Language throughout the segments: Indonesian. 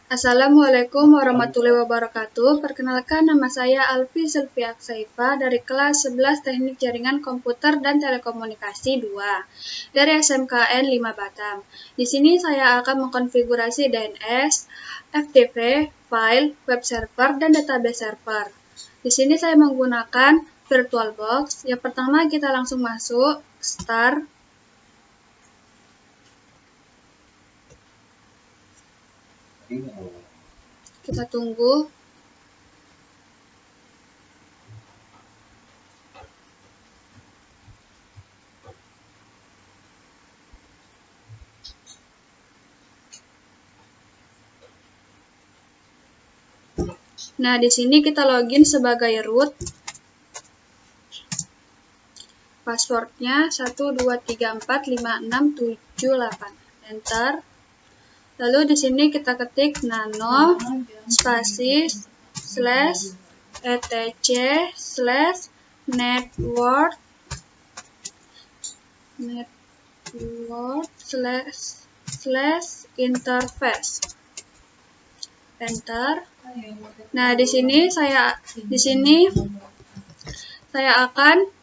Assalamualaikum warahmatullahi wabarakatuh. Perkenalkan, nama saya Alfi Sylvia Saifa dari kelas 11 Teknik Jaringan Komputer dan Telekomunikasi 2 dari SMKN 5 Batam. Di sini saya akan mengkonfigurasi DNS, FTP, file, web server, dan database server. Di sini saya menggunakan VirtualBox. Yang pertama kita langsung masuk, Start. Kita tunggu. Nah, di sini kita login sebagai root. Passwordnya 12345678. Enter. Lalu di sini kita ketik nano spasi /etc/network /interface. Enter. Nah, di sini saya akan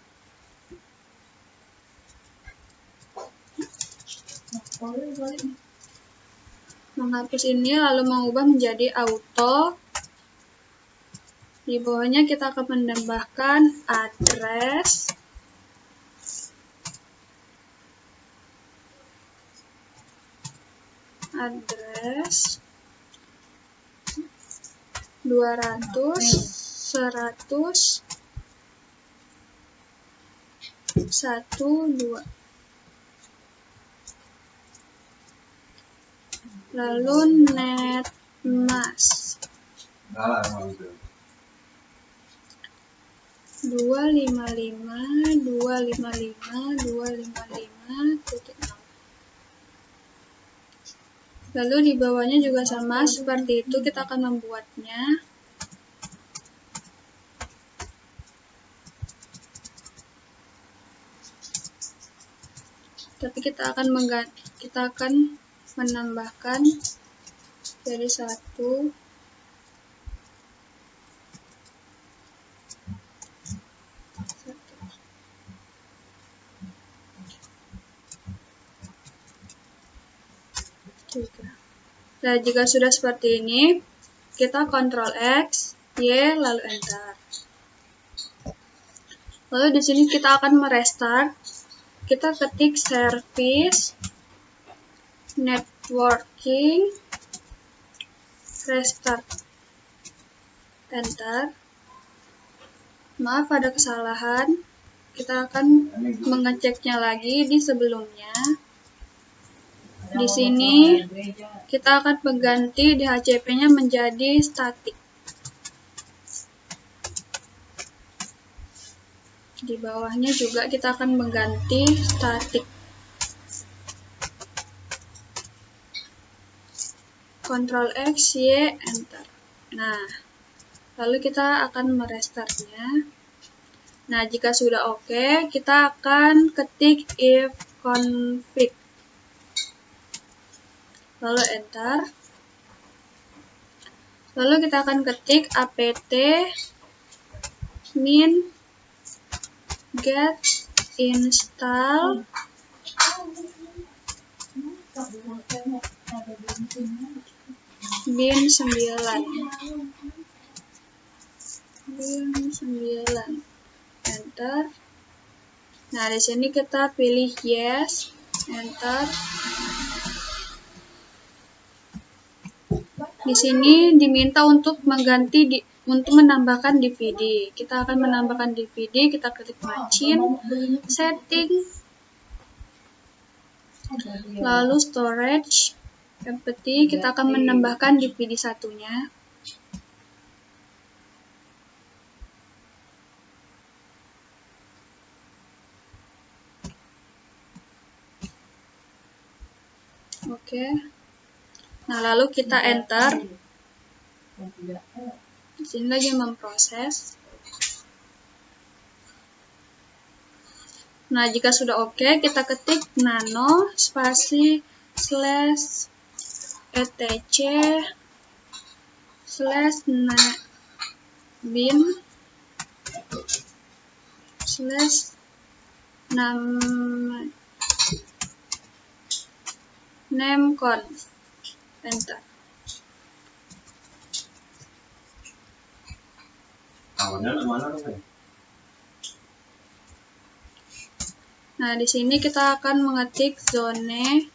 menghapus ini lalu mengubah menjadi auto. Di bawahnya kita akan menambahkan address, address 200 100 12. Lalu netmask 255.255.255.6. Lalu di bawahnya juga sama seperti itu, kita akan membuatnya. Tapi kita akan menambahkan jadi 1. Nah, jika sudah seperti ini, kita Ctrl X, Y, lalu Enter. Lalu di sini kita akan merestart. Kita ketik service, networking, restart. Enter. Maaf ada kesalahan. Kita akan mengeceknya lagi di sebelumnya. Di sini kita akan mengganti DHCP-nya menjadi static. Di bawahnya juga kita akan mengganti static. Ctrl X, Y, Enter. Nah, lalu kita akan merestartnya. Nah, jika sudah oke, kita akan ketik if config. Lalu Enter. Lalu kita akan ketik apt min get install bin 9. Enter. Nah, di sini kita pilih yes, Enter. Di sini diminta untuk menambahkan DVD. Kita akan menambahkan DVD, kita klik machine, setting, lalu storage, empty, kita akan menambahkan DVD satunya. Oke. Nah, lalu kita Enter. Di sini lagi memproses. Nah, jika sudah oke, kita ketik nano spasi /etc bin nameconf. Enter. Nah, di sini kita akan mengetik zone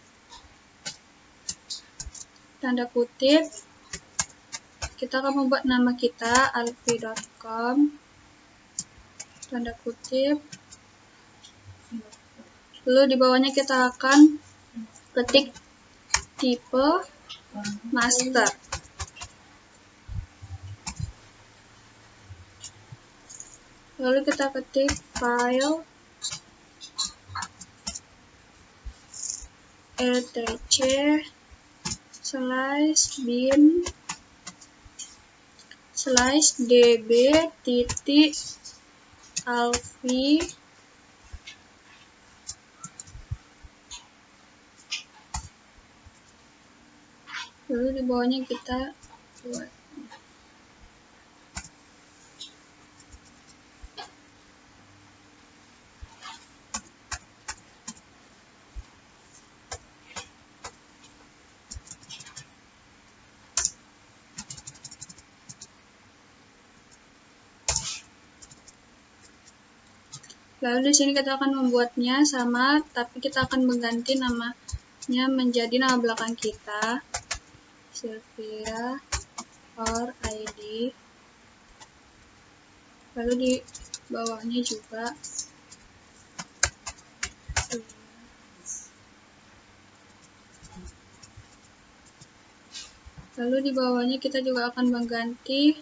tanda kutip. Kita akan membuat nama kita alfi.com tanda kutip. Lalu di bawahnya kita akan ketik tipe master. Lalu kita ketik file etc/bin/db.alfi. Lalu di bawahnya kita buat. Lalu di sini kita akan membuatnya sama, tapi kita akan mengganti namanya menjadi nama belakang kita, Sylvia or ID. Lalu di bawahnya juga kita juga akan mengganti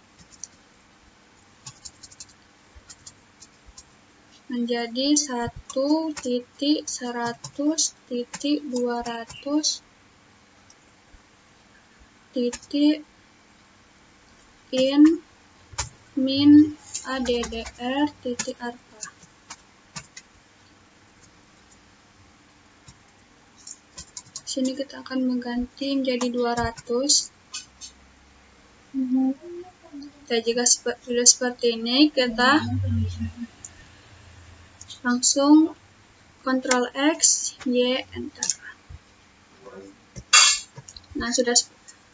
menjadi 1.200.in-min.addr.arpa. Sini kita akan mengganti menjadi 200. Dan jika sudah seperti ini, kita langsung Ctrl X, Y, Enter. Nah, sudah.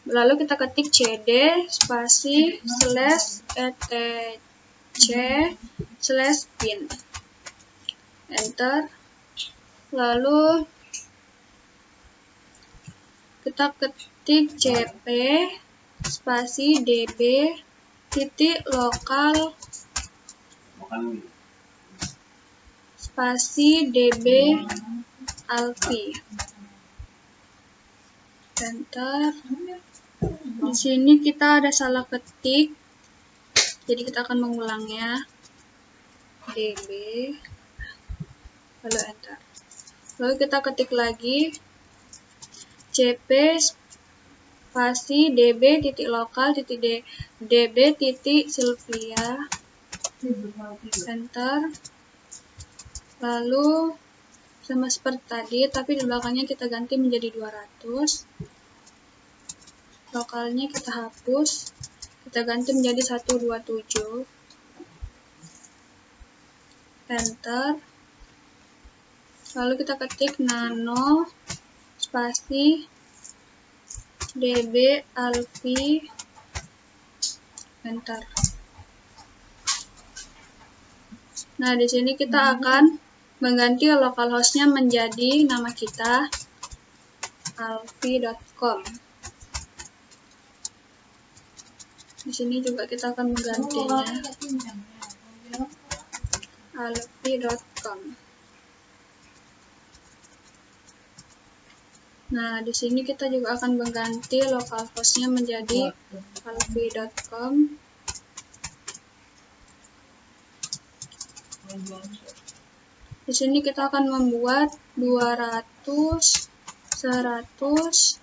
Lalu kita ketik cd spasi /etc/bin. Enter. Lalu kita ketik cp spasi db.local spasi db alfi. Enter. Di sini kita ada salah ketik, jadi kita akan mengulangnya. db, lalu enter. Lalu kita ketik lagi cp spasi db.local.db.sylvia. Enter. Lalu sama seperti tadi, tapi di belakangnya kita ganti menjadi 200. Lokalnya kita hapus, kita ganti menjadi 127. Enter. Lalu kita ketik nano spasi db alfi. Enter. Nah, di sini kita akan mengganti localhostnya menjadi nama kita alfi.com. Di sini juga kita akan menggantinya alfi.com. Nah, di sini kita juga akan mengganti localhostnya menjadi alfi.com. Di sini kita akan membuat 200, 100, 1.2.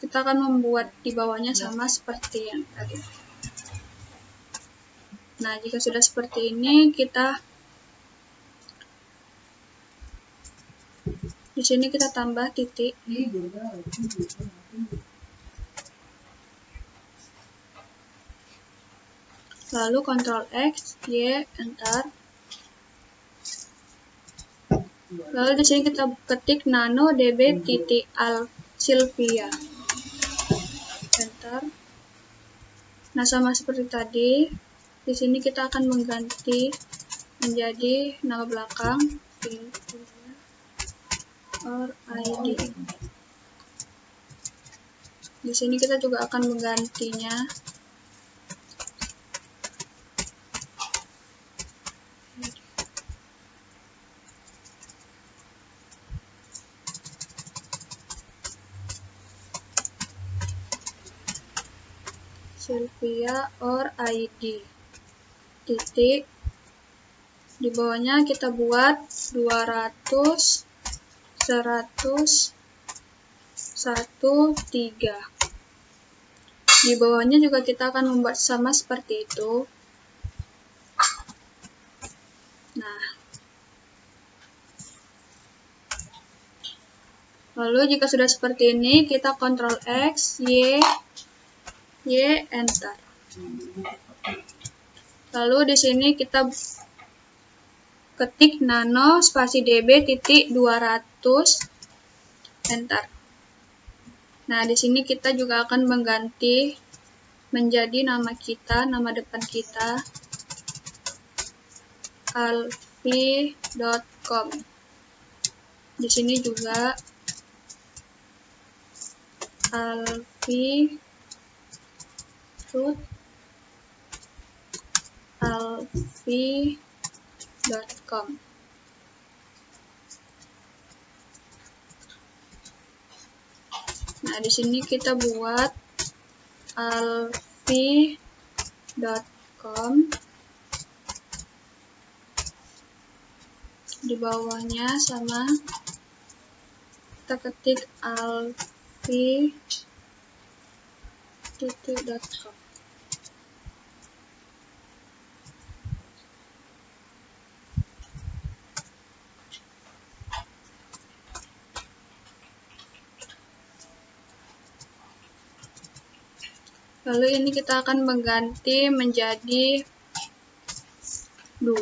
Kita akan membuat di bawahnya sama seperti yang tadi. Nah, jika sudah seperti ini, kita Di sini kita tambah titik. Lalu Ctrl X, Y, enter. Lalu di sini kita ketik nano db titik Sylvia, enter. Nah, sama seperti tadi, di sini kita akan mengganti menjadi nama belakang Sylvia or ID. Di sini kita juga akan menggantinya Sylvia or ID. Titik. Di bawahnya kita buat 200 100 13. Di bawahnya juga kita akan membuat sama seperti itu. Nah, lalu jika sudah seperti ini, kita Ctrl X, Y, enter. Lalu di sini kita ketik nano spasi db titik 200, enter. Nah, di sini kita juga akan mengganti menjadi nama kita, nama depan kita, alfi.com. Di sini juga alfi.com. Nah, di sini kita buat alfi.com. Di bawahnya sama, kita ketik alfi.com. Lalu ini kita akan mengganti menjadi 2.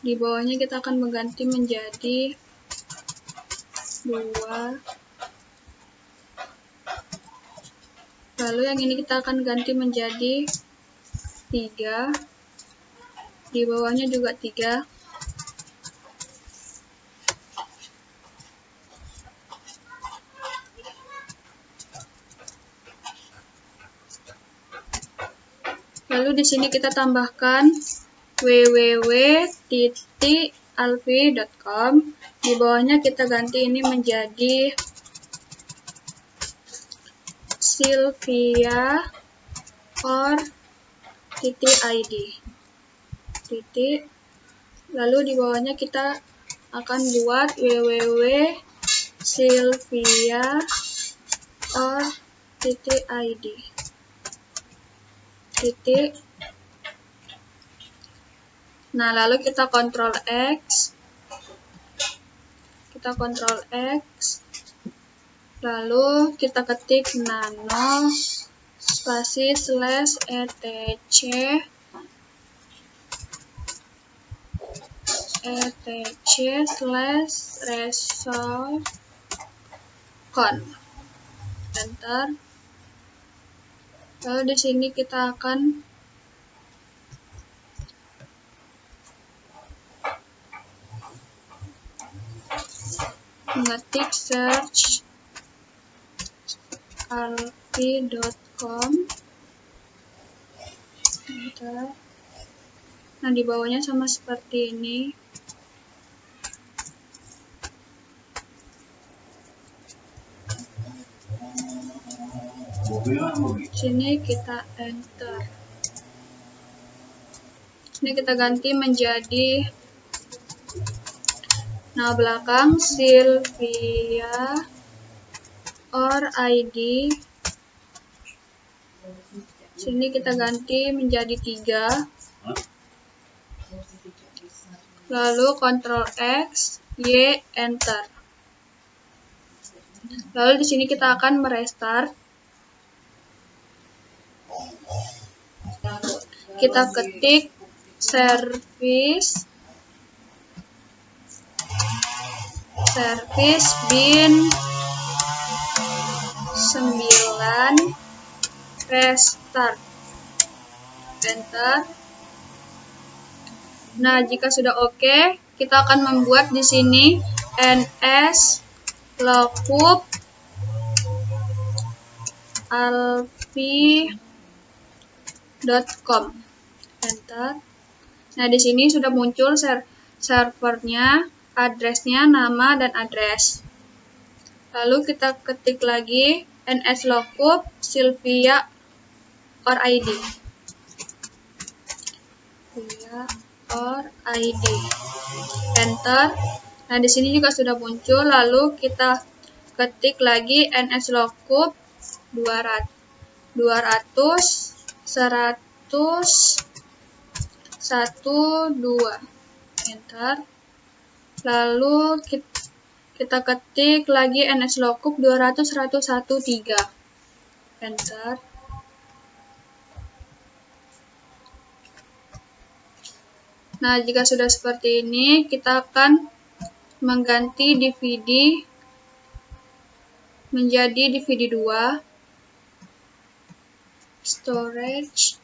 Di bawahnya kita akan mengganti menjadi 2. Lalu yang ini kita akan ganti menjadi 3. Di bawahnya juga 3. Lalu di sini kita tambahkan www.alfi.com. Di bawahnya kita ganti ini menjadi Sylvia or .id. Lalu di bawahnya kita akan buat www.sylvia or .id. Nah, lalu kita Ctrl X. Lalu kita ketik nano spasi /etc /resolve.con, enter. Lalu di sini kita akan mengetik search alfi.com. Nah, di bawahnya sama seperti ini. Sini kita enter. Ini kita ganti menjadi nama belakang Sylvia or ID. Sini kita ganti menjadi 3. Lalu Ctrl X, Y, enter. Lalu di sini kita akan merestart. Kita ketik service bin 9 restart. Enter. Nah, jika sudah oke, kita akan membuat di sini ns lookup alpi.com. Enter. Nah, di sini sudah muncul servernya, addressnya, nama, dan address. Lalu kita ketik lagi ns lookup Sylvia or ID. Or ID. Enter. Nah, di sini juga sudah muncul. Lalu kita ketik lagi ns lookup 200 100 12. Enter. Lalu kita ketik lagi ns lookup 200 101 3. Enter. Nah, jika sudah seperti ini, kita akan mengganti DVD menjadi DVD 2. Storage.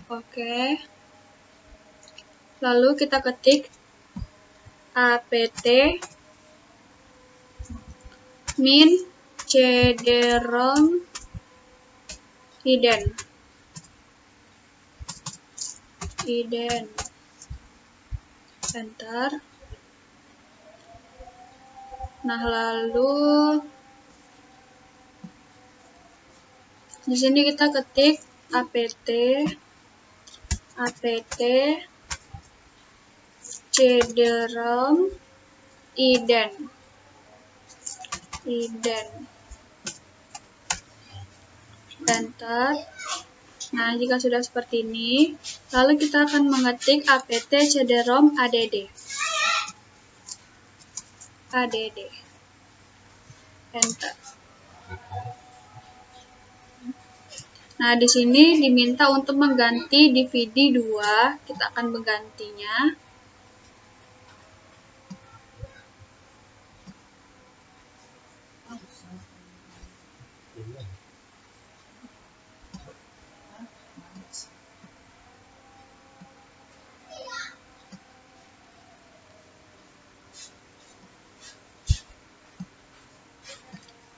Oke. Lalu kita ketik apt min cd-rom iden. Enter. Nah, lalu di sini kita ketik apt cd-rom iden. Enter. Nah, jika sudah seperti ini, lalu kita akan mengetik apt cd-rom add. Enter. Nah, di sini diminta untuk mengganti DVD 2. Kita akan menggantinya.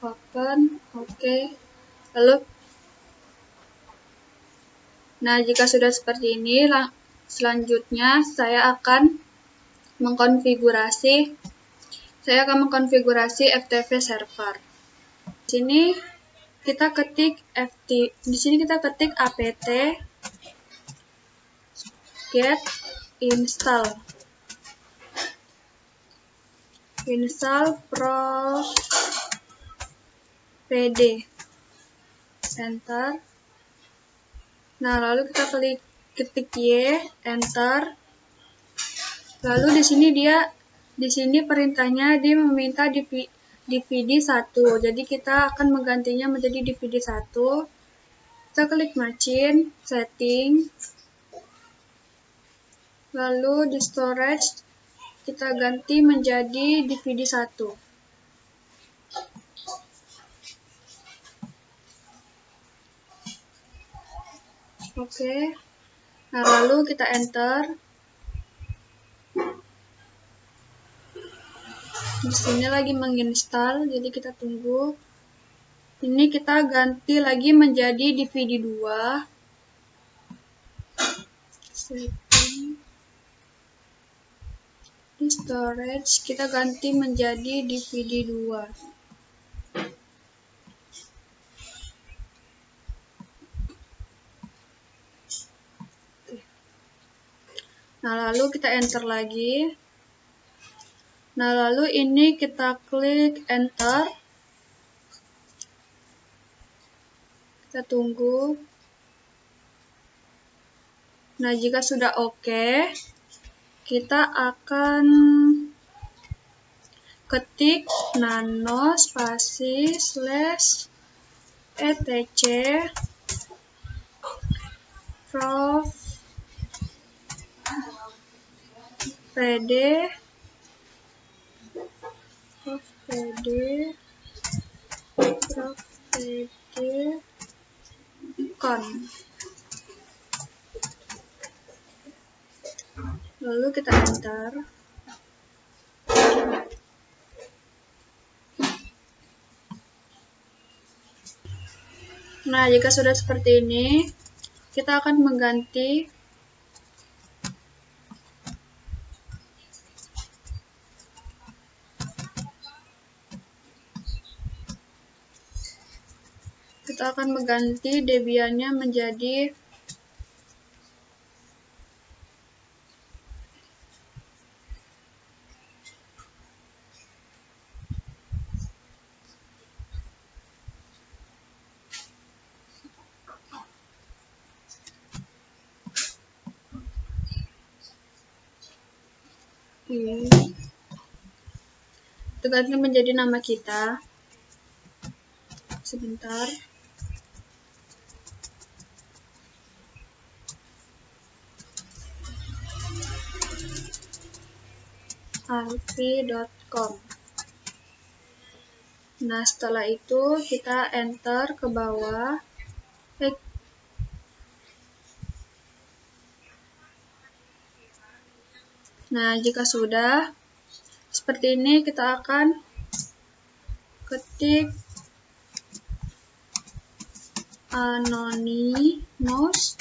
Open, oke. Lalu, nah, jika sudah seperti ini, selanjutnya saya akan mengkonfigurasi FTP server. Di sini kita ketik apt get install pd. Enter. Nah, lalu kita ketik Y, enter. Lalu di sini perintahnya dia meminta DVD 1. Jadi kita akan menggantinya menjadi DVD 1. Kita klik machine, setting. Lalu di storage kita ganti menjadi DVD 1. Oke. Nah, lalu kita enter. Di sini lagi menginstal, jadi kita tunggu. Ini kita ganti lagi menjadi DVD 2. Setting. Di storage kita ganti menjadi DVD 2. Nah, lalu kita enter lagi. Nah, lalu ini kita klik enter. Kita tunggu. Nah, jika sudah oke, kita akan ketik nano spasi / etc prof pd con. Lalu kita enter. Nah, jika sudah seperti ini, kita akan mengganti Debian-nya menjadi ganti menjadi nama kita. Sebentar. alfi.com. Nah, setelah itu kita enter ke bawah. Nah, jika sudah seperti ini, kita akan ketik anonymous.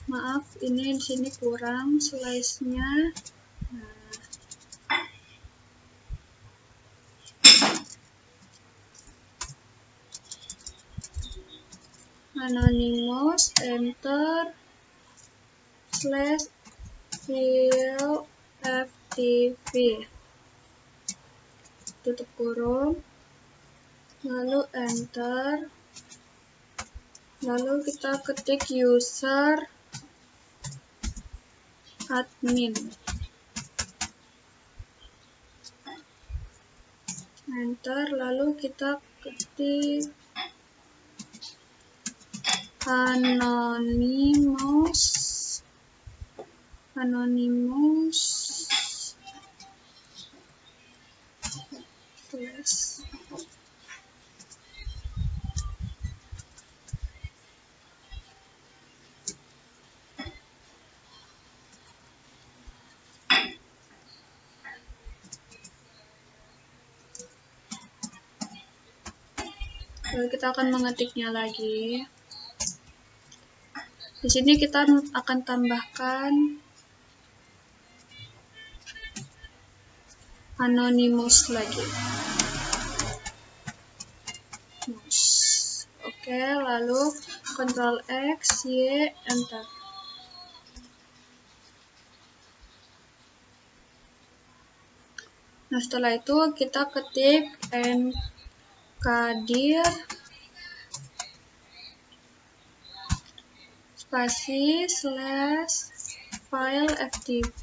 Maaf, ini di sini kurang slice-nya. Anonymous, enter, /file ftp, tutup kurung, lalu enter, lalu kita ketik user admin, enter, lalu kita ketik anonymous plus. Lalu kita akan mengetiknya lagi. Di sini kita akan tambahkan anonymous lagi. Oke, lalu Ctrl X, Y, enter. Nah, setelah itu kita ketik mkdir spasi / file ftp,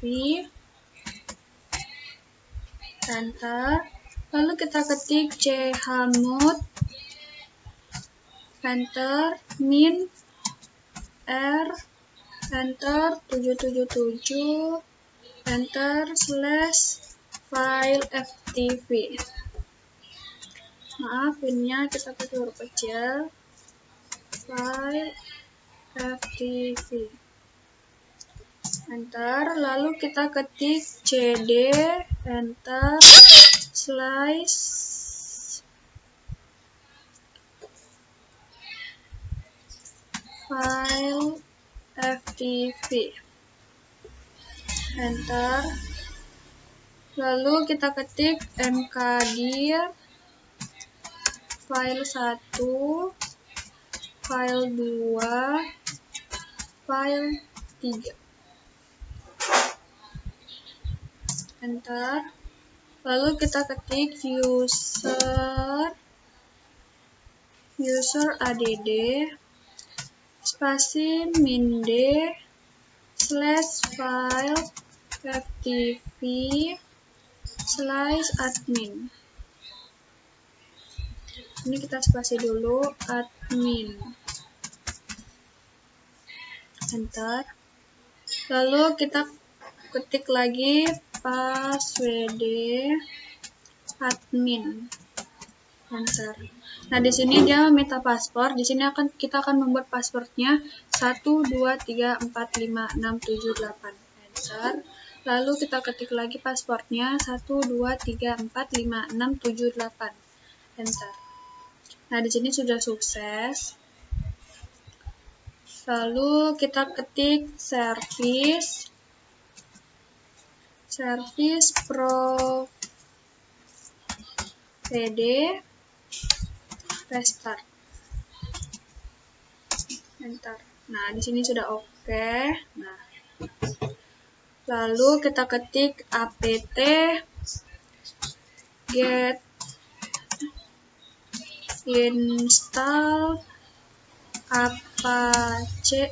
enter, lalu kita ketik chmod, enter, min r, enter, 777, enter, / file ftp. Maaf, pinnya kita pakai huruf kecil. File ftp, enter, lalu kita ketik cd, enter, / file ftp, enter, lalu kita ketik mkdir file 1, file 2, file 3, enter, lalu kita ketik user add, spasi -d /file ftp /admin. Ini kita spasi dulu admin. Enter. Lalu kita ketik lagi password admin. Enter. Nah, di sini dia minta paspor. Di sini kita akan membuat passwordnya 1234567 Enter. Lalu kita ketik lagi passwordnya 1234567 Enter. Nah, di sini sudah sukses. Lalu kita ketik service pd restart. Enter. Nah, di sini sudah oke. Nah, lalu kita ketik apt get install apache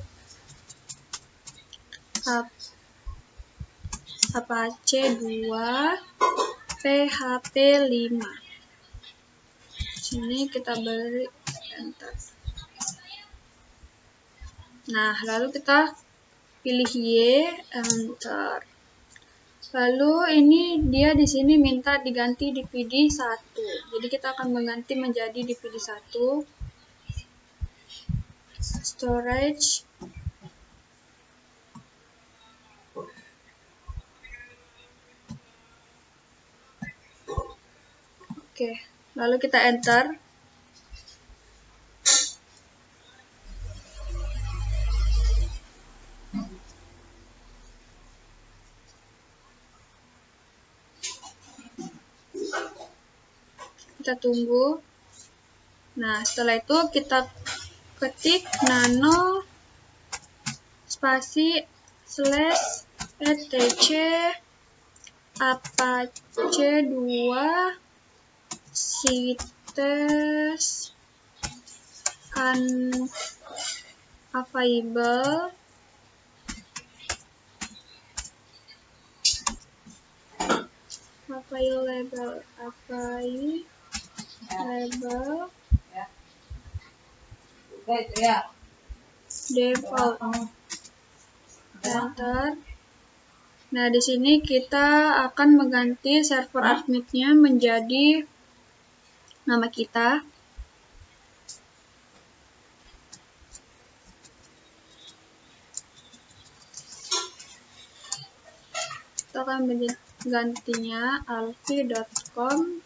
2 php 5. Sini kita beri enter. Nah, lalu kita pilih Y, enter. Lalu ini dia di sini minta diganti DVD 1. Jadi kita akan mengganti menjadi DVD 1. Storage. Oke, lalu kita enter. Kita tunggu. Nah, setelah itu kita ketik nano spasi /etc apache 2 sites unavailable default. Enter. Nah, di sini kita akan mengganti server adminnya menjadi nama kita. Kita akan menggantinya alfi.com.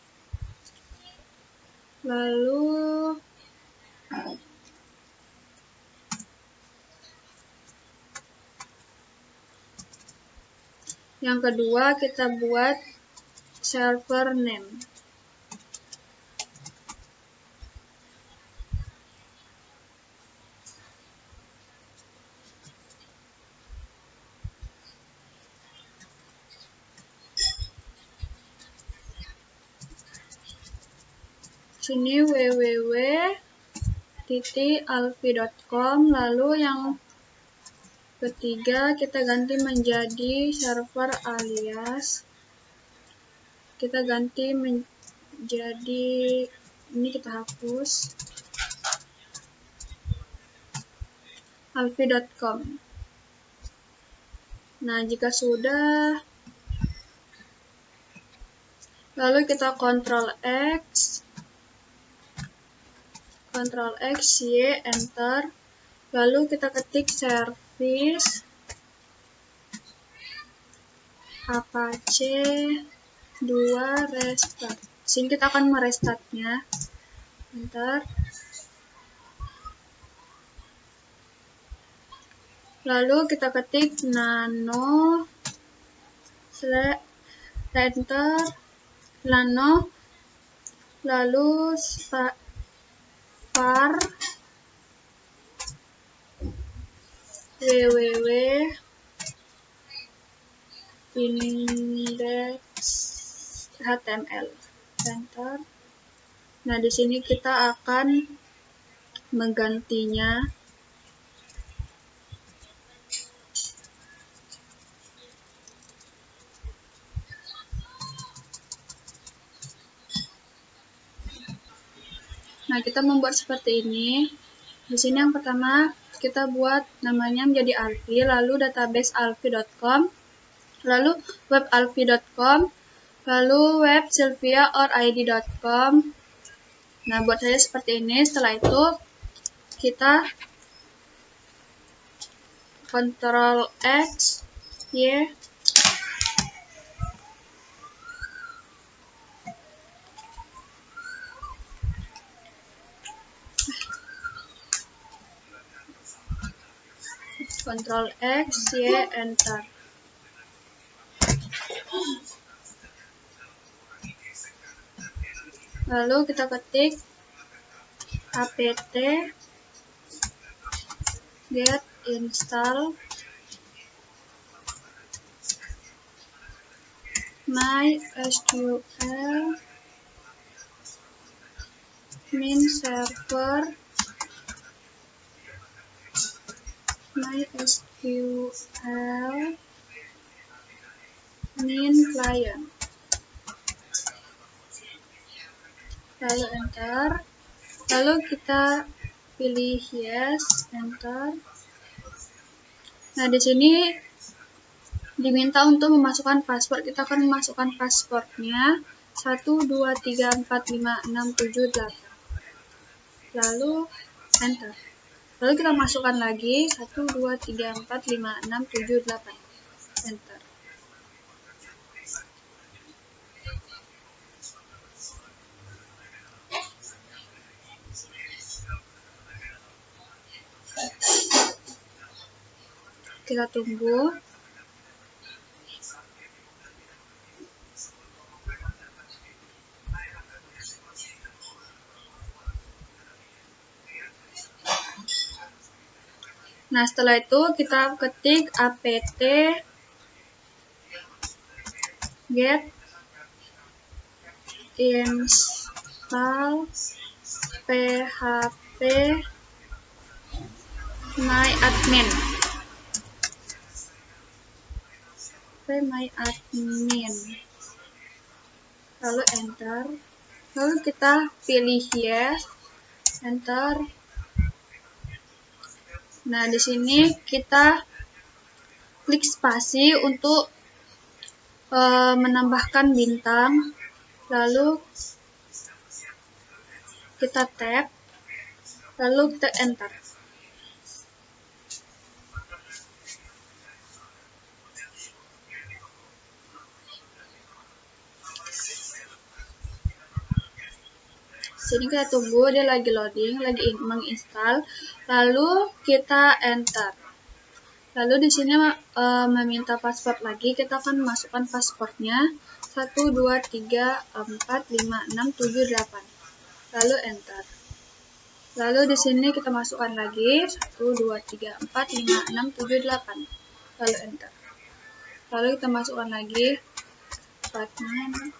Lalu yang kedua kita buat server name. Sini www.alfi.com. Lalu yang ketiga kita ganti menjadi server alias. Kita ganti menjadi ini, kita hapus alfi.com. Nah, jika sudah, lalu kita Ctrl X, Y, enter. Lalu kita ketik service apache 2 restart. Sini kita akan merestartnya. Enter. Lalu kita ketik nano enter nano, lalu var www index.html. Enter. Nah, di sini kita akan menggantinya Nah, kita membuat seperti ini. Di sini yang pertama kita buat namanya menjadi Alfi, lalu database alfi.com, lalu web alfi.com, lalu web sylvia.id.com. Nah, buat saya seperti ini. Setelah itu kita Ctrl X, Y, Ctrl X, Y, Enter. Lalu kita ketik apt get install MySQL min server MySQL min client. Lalu enter. Lalu kita pilih yes, enter. Nah, di sini diminta untuk memasukkan password. Kita akan memasukkan passwordnya 1, 2, 3, 4, 5, 6, 7, 8. Lalu enter. Lalu kita masukkan lagi 1, 2, 3, 4, 5, 6, 7, 8. Enter. Kita tunggu. Nah, setelah itu kita ketik apt get install php myadmin. Lalu enter. Lalu kita pilih yes, enter. Nah, di sini kita klik spasi untuk menambahkan bintang. Lalu kita tab. Lalu kita enter. Sini kita tunggu, dia lagi loading, lagi menginstal. Lalu kita enter. Lalu di sini meminta password lagi, kita akan masukkan passwordnya 1, 2, 3, 4, 5, 6, 7, 8. Lalu enter. Lalu di sini kita masukkan lagi 1, 2, 3, 4, 5, 6, 7, 8. Lalu enter. Lalu kita masukkan lagi passwordnya.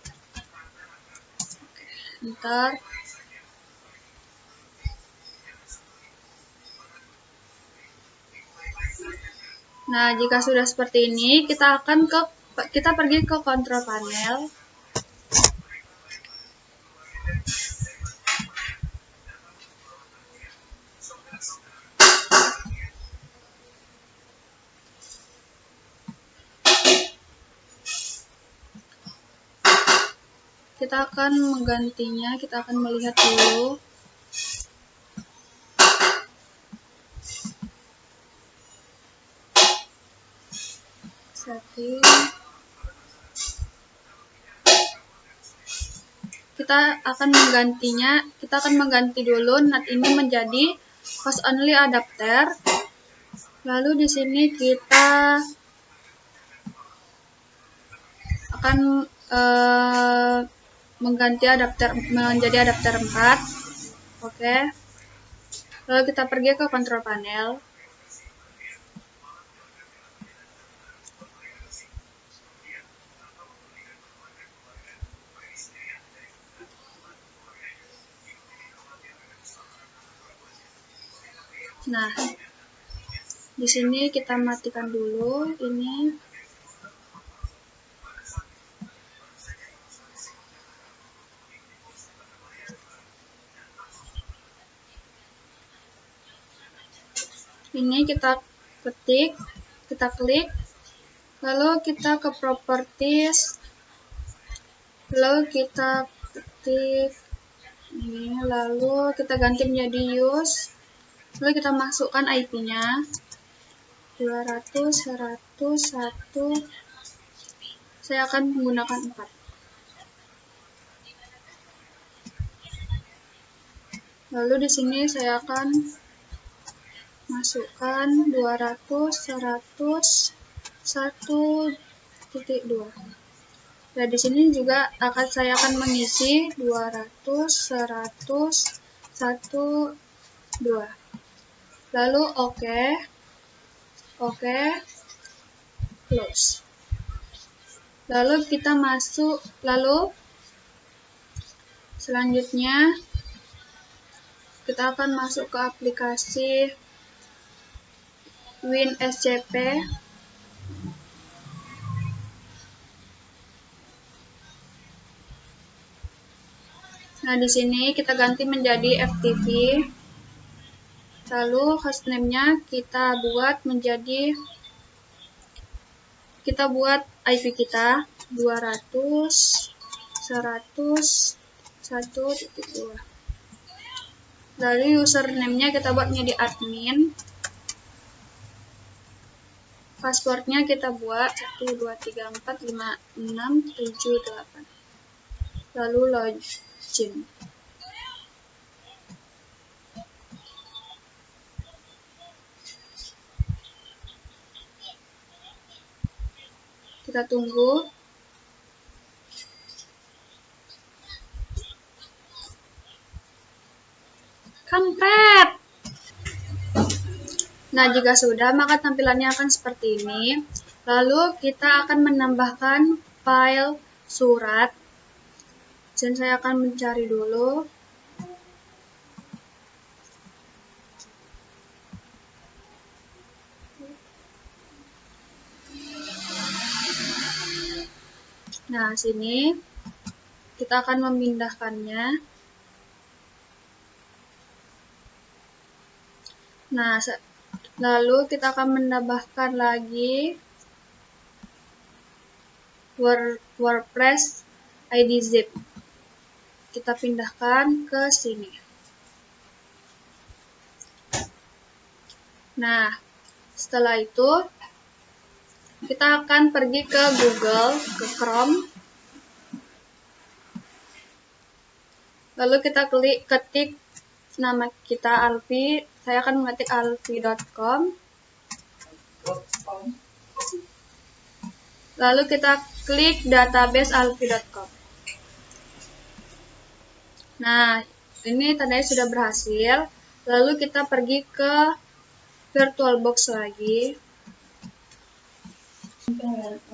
Enter. Nah, jika sudah seperti ini, kita pergi ke control panel. Kita akan menggantinya, kita akan melihat dulu. Setting. Kita akan mengganti dulu NAT ini menjadi host only adapter. Lalu di sini kita akan mengganti adapter menjadi adapter 4. Oke. Lalu kita pergi ke control panel. Nah, di sini kita matikan dulu ini. Ini kita ketik, kita klik, lalu kita ke properties, lalu kita ketik ini, lalu kita ganti menjadi use, lalu kita masukkan IP-nya 200, 100, 1, saya akan menggunakan 4. Lalu di sini saya akan masukkan 200, 100, 1.2. Nah, di sini juga saya akan mengisi 200, 100, 1, 2. Lalu oke, close. Lalu kita masuk, lalu selanjutnya kita akan masuk ke aplikasi WinSCP. Nah, di sini kita ganti menjadi FTP. Lalu hostname-nya kita buat IP kita 200, 100, 1.2. Lalu username-nya kita buat menjadi admin. Password-nya kita buat 1, 2, 3, 4, 5, 6, 7, 8. Lalu login. Kita tunggu. Kampret! Nah, jika sudah, maka tampilannya akan seperti ini. Lalu kita akan menambahkan file surat. Dan saya akan mencari dulu. Nah, sini kita akan memindahkannya. Nah, lalu kita akan menambahkan lagi WordPress ID zip. Kita pindahkan ke sini. Nah, setelah itu kita akan pergi ke Google, ke Chrome. Lalu kita ketik nama kita Alfi. Saya akan mengetik alfi.com. Lalu kita klik database alfi.com. Nah, ini tandanya sudah berhasil. Lalu kita pergi ke VirtualBox lagi.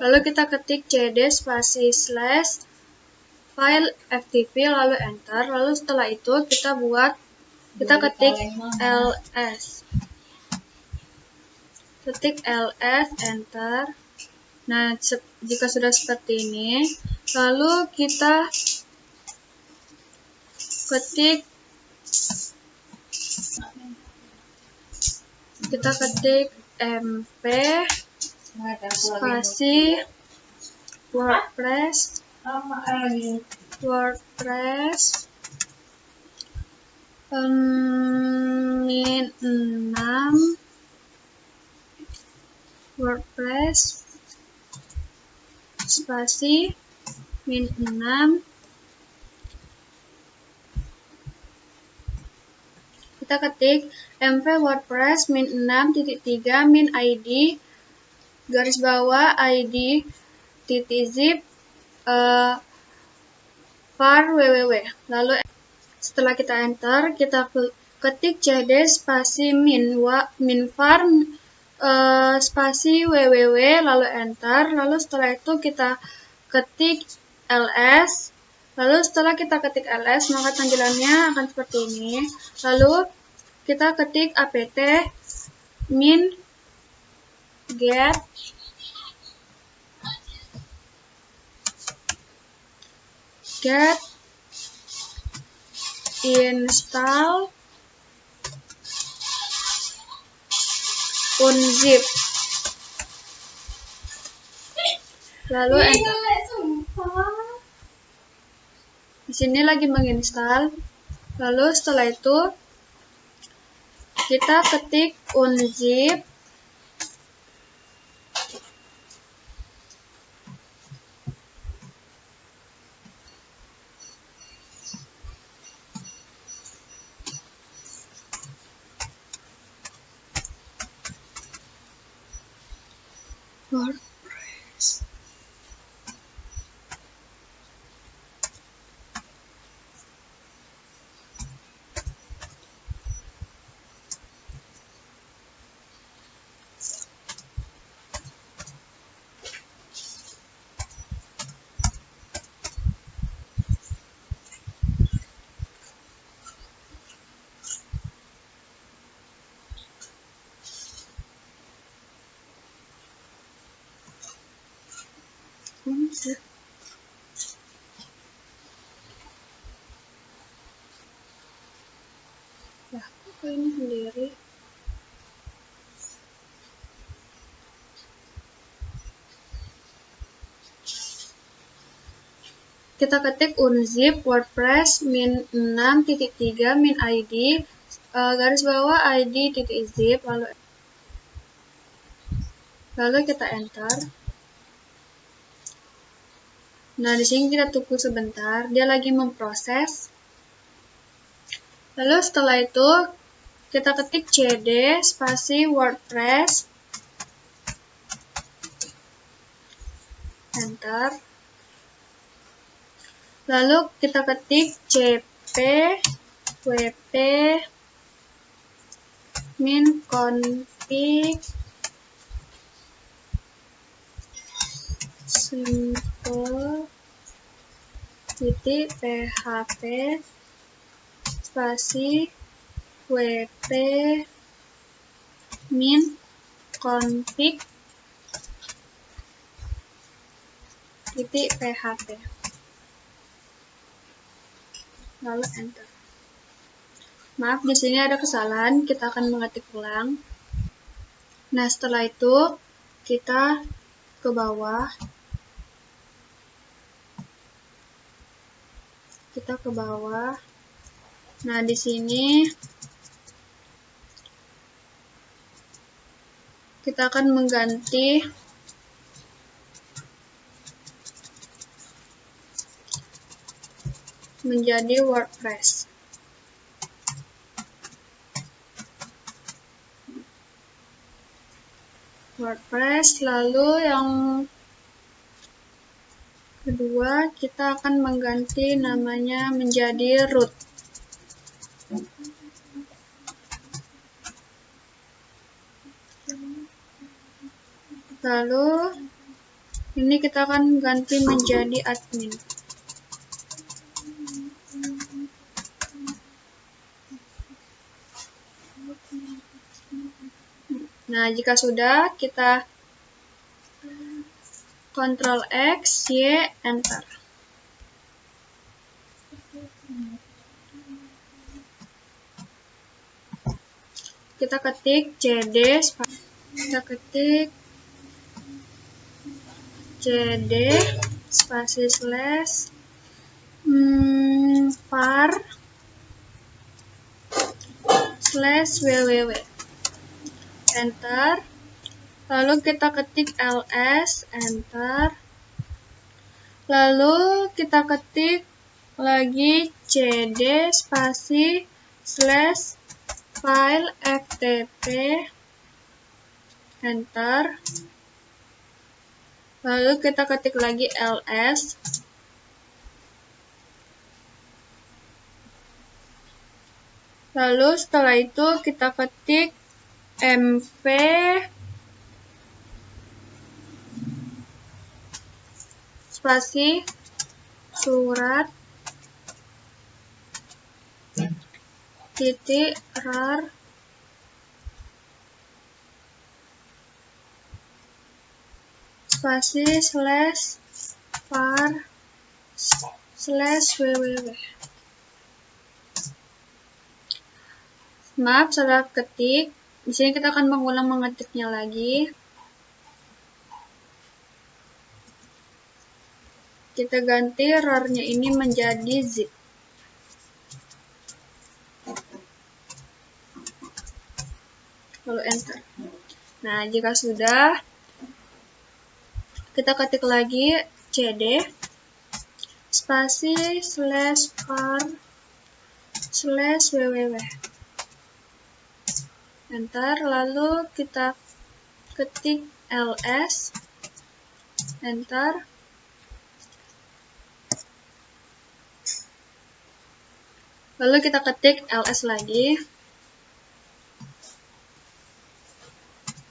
Lalu kita ketik cd spasi / file ftp lalu enter. Lalu setelah itu kita ketik ls. Ketik ls enter. Nah, jika sudah seperti ini, lalu kita ketik mp spasi WordPress -6 WordPress spasi -6. Kita ketik mp WordPress -6.3 min id garis bawah id zip var www. Lalu setelah kita enter, kita ketik cd spasi min var spasi www lalu enter. Lalu setelah itu kita ketik ls. Lalu setelah kita ketik ls, maka tampilannya akan seperti ini. Lalu kita ketik apt min get install unzip, lalu enter. Di sini lagi menginstal. Lalu setelah itu kita ketik unzip, WordPress. Lah, kok ini sendiri? Kita ketik unzip WordPress -6.3 min id garis bawah id.zip, lalu kita enter. Nah, di sini kita tunggu sebentar, dia lagi memproses. Lalu setelah itu kita ketik cd spasi WordPress, enter. Lalu kita ketik cp wp min config simple php spasi wp min config php, lalu enter. Maaf, di sini ada kesalahan, kita akan mengetik ulang. Nah, setelah itu kita ke bawah. Nah, di sini kita akan mengganti menjadi WordPress. Lalu yang kedua kita akan mengganti namanya menjadi root. Lalu ini kita akan ganti menjadi admin. Nah, jika sudah, kita Ctrl X, Y, enter. Kita ketik cd spasi slash var slash www, enter. Lalu kita ketik ls, enter. Lalu kita ketik lagi cd spasi slash file ftp, enter. Lalu kita ketik lagi ls. Lalu setelah itu kita ketik mv spasi surat titik rar spasi slash var slash www. Maaf, salah ketik. Di sini kita akan mengulang mengetiknya lagi. Kita ganti rar-nya ini menjadi zip. Lalu enter. Nah, jika sudah, kita ketik lagi cd spasi /var/www. Enter, lalu kita ketik ls, enter. Lalu kita ketik ls lagi.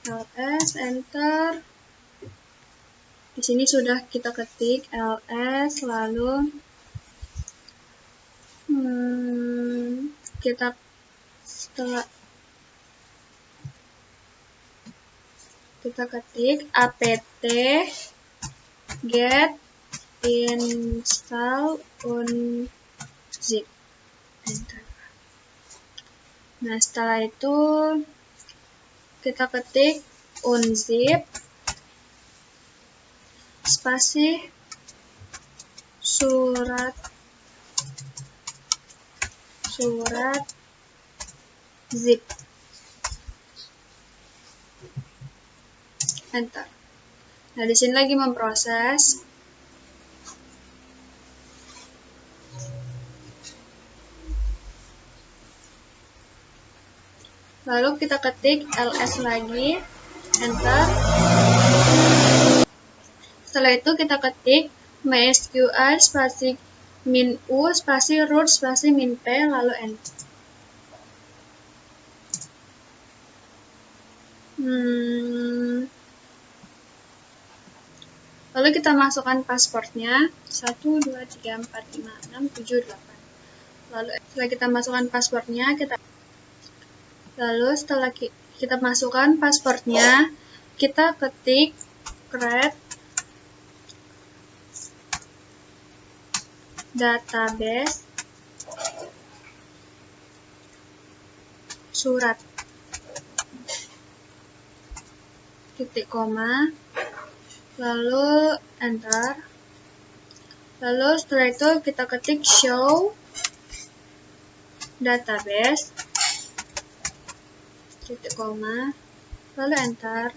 ls, enter. Di sini sudah kita ketik ls, lalu kita ketik apt get install unzip. Enter. Nah, setelah itu kita ketik unzip spasi surat zip. Enter. Nah, di sini lagi memproses. Lalu kita ketik ls lagi, enter. Setelah itu kita ketik mysql spasi -u spasi root spasi -p, lalu enter. Lalu kita masukkan passwordnya 1, 2, 3, 4, 5, 6, 7, 8. Lalu setelah kita masukkan passwordnya, setelah kita masukkan passwordnya, kita ketik create database surat, titik koma, lalu enter. Lalu setelah itu kita ketik show database, titik koma, lalu enter.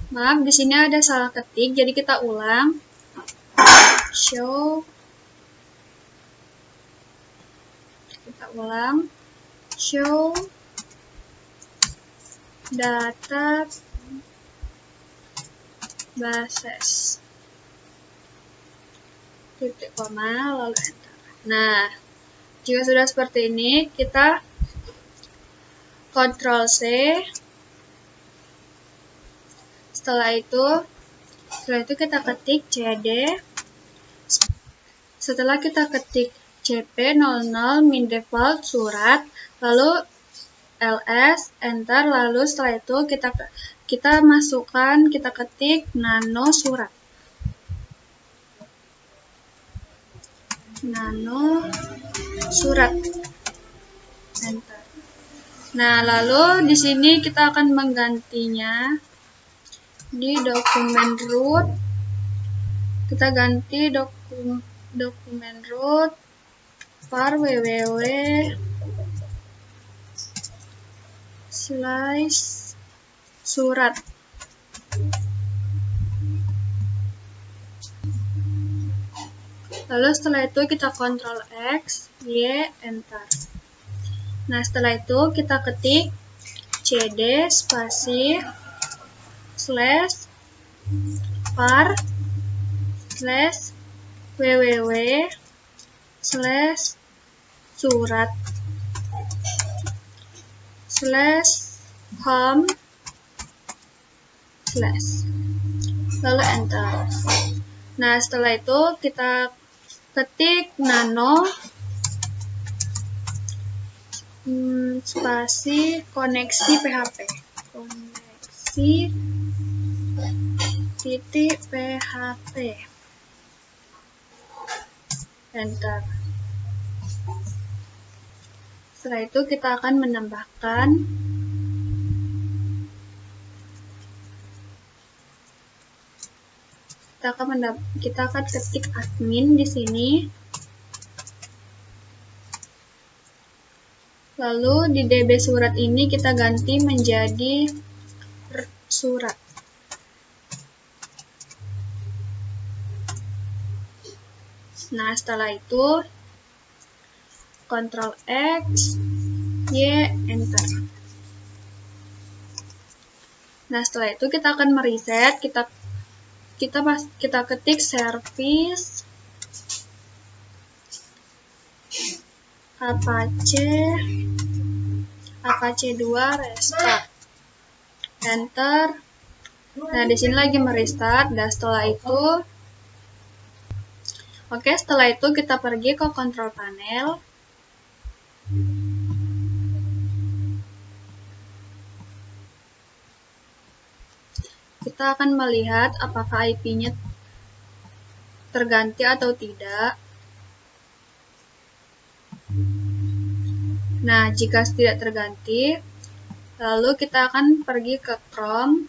Maaf, di sini ada salah ketik, jadi kita ulang. Show, kita ulang. Show databases, titik koma, lalu enter. Nah, jika sudah seperti ini, kita Ctrl C. Setelah itu kita ketik cd. Setelah kita ketik cp00 min default surat, lalu ls, enter. Lalu setelah itu kita masukkan, kita ketik nano surat. Nano surat, enter. Nah, lalu di sini kita akan menggantinya di dokumen root. Kita ganti dokumen root var www /surat. Lalu setelah itu kita Ctrl X, Y, enter. Nah, setelah itu kita ketik cd spasi /var /www /surat /home / lalu enter. Nah, setelah itu kita ketik nano spasi koneksi php, koneksi titik php, enter. Setelah itu kita akan menambahkan kita akan ketik admin di sini. Lalu di DB surat ini kita ganti menjadi surat. Nah, setelah itu Ctrl X, Y, Enter. Nah, setelah itu kita akan mereset. Kita ketik service Apache 2 restart. Enter. Nah, di sini lagi merestart. Dan setelah itu setelah itu kita pergi ke control panel. Kita akan melihat apakah IP-nya terganti atau tidak. Nah, jika tidak terganti, lalu kita akan pergi ke Chrome.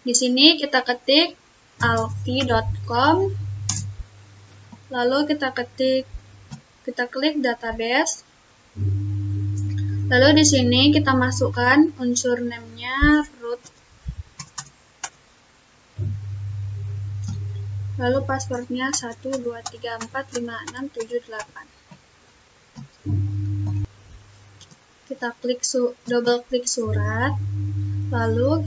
Di sini kita ketik alfie.com, lalu kita klik database. Lalu di sini kita masukkan unsur name-nya root. Lalu passwordnya 123456788. Kita double klik surat. Lalu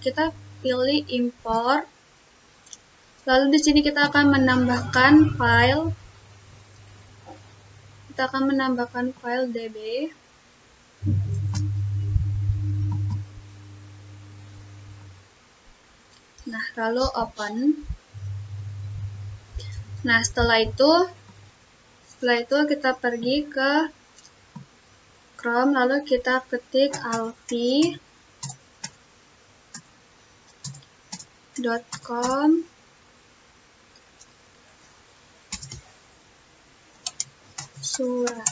kita pilih import. Lalu di sini kita akan menambahkan file. Kita akan menambahkan file DB. Nah, lalu open. Nah, setelah itu kita pergi ke Chrome, lalu kita ketik alfie.com surat.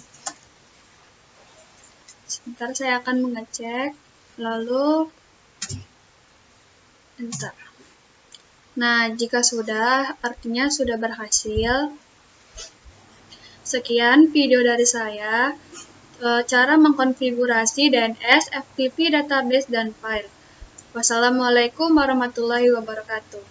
Sebentar, saya akan mengecek, lalu enter. Nah, jika sudah, artinya sudah berhasil. Sekian video dari saya, cara mengkonfigurasi DNS, FTP, database, dan file. Wassalamualaikum warahmatullahi wabarakatuh.